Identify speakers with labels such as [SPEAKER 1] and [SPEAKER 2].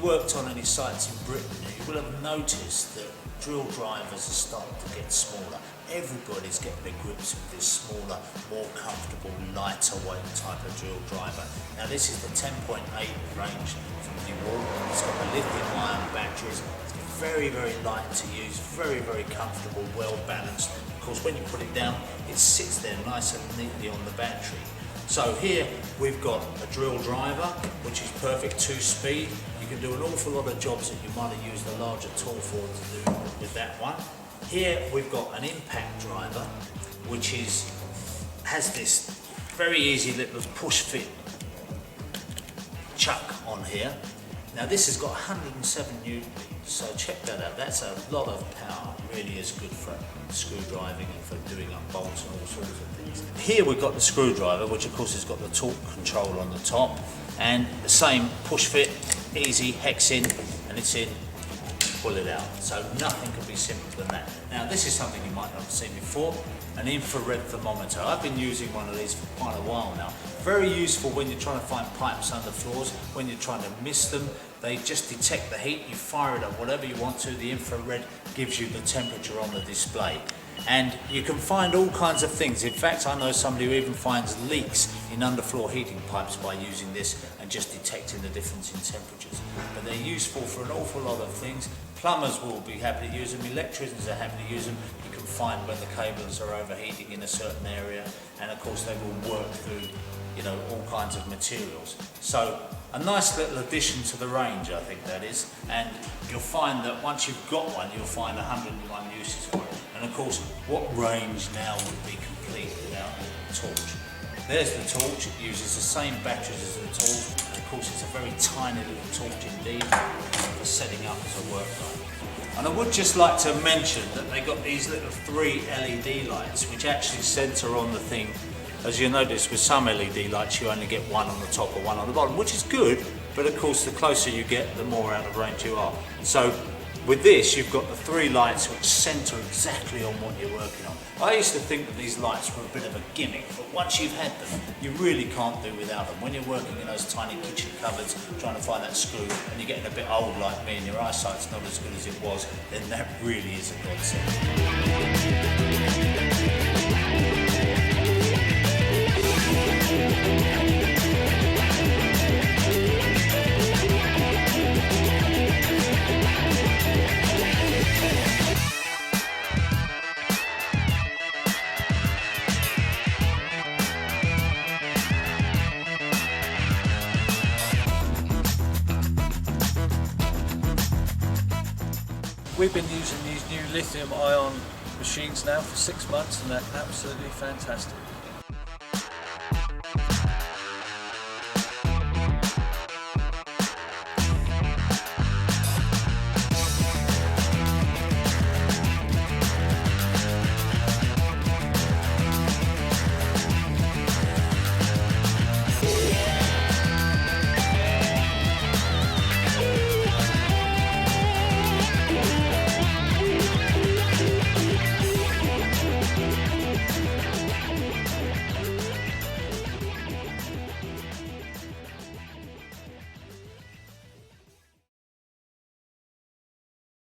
[SPEAKER 1] worked on any sites in Britain, you will have noticed that drill drivers are starting to get smaller. Everybody's getting their grips with this smaller, more comfortable, lighter weight type of drill driver. Now this is the 10.8 range from DeWalt. It's got the lithium ion batteries. It's very, very light to use, very, very comfortable, well balanced. Of course, when you put it down, it sits there nice and neatly on the battery. So here we've got a drill driver, which is perfect 2-speed. You can do an awful lot of jobs that you might have used a larger tool for to do with that one. Here we've got an impact driver, which has this very easy little push fit chuck on here. Now this has got 107 newton, so check that out. That's a lot of power. Really is good for screwdriving and for doing up bolts and all sorts of things. Here we've got the screwdriver, which of course has got the torque control on the top, and the same push fit, easy, hex in, and it's in, pull it out. So nothing could be simpler than that. Now this is something you might not have seen before, an infrared thermometer. I've been using one of these for quite a while now. Very useful when you're trying to find pipes under floors, when you're trying to miss them. They just detect the heat, you fire it up whatever you want to, the infrared gives you the temperature on the display. And you can find all kinds of things. In fact, I know somebody who even finds leaks in underfloor heating pipes by using this and just detecting the difference in temperatures. But they're useful for an awful lot of things. Plumbers will be happy to use them, electricians are happy to use them. You can find when the cables are overheating in a certain area, and of course they will work through, you know, all kinds of materials. So a nice little addition to the range, I think that is, and you'll find that once you've got one, you'll find 101 uses for it. And of course, what range now would be complete without a torch? There's the torch. It uses the same batteries as the torch, and of course it's a very tiny little torch indeed for setting up as a work light. And I would just like to mention that they got these little 3 LED lights which actually centre on the thing. As you notice, with some LED lights you only get one on the top or one on the bottom, which is good, but of course the closer you get, the more out of range you are. So with this, you've got the 3 lights which centre exactly on what you're working on. I used to think that these lights were a bit of a gimmick, but once you've had them, you really can't do without them. When you're working in those tiny kitchen cupboards, trying to find that screw, and you're getting a bit old like me and your eyesight's not as good as it was, then that really is a godsend.
[SPEAKER 2] We've been using these new lithium ion machines now for 6 months and they're absolutely fantastic.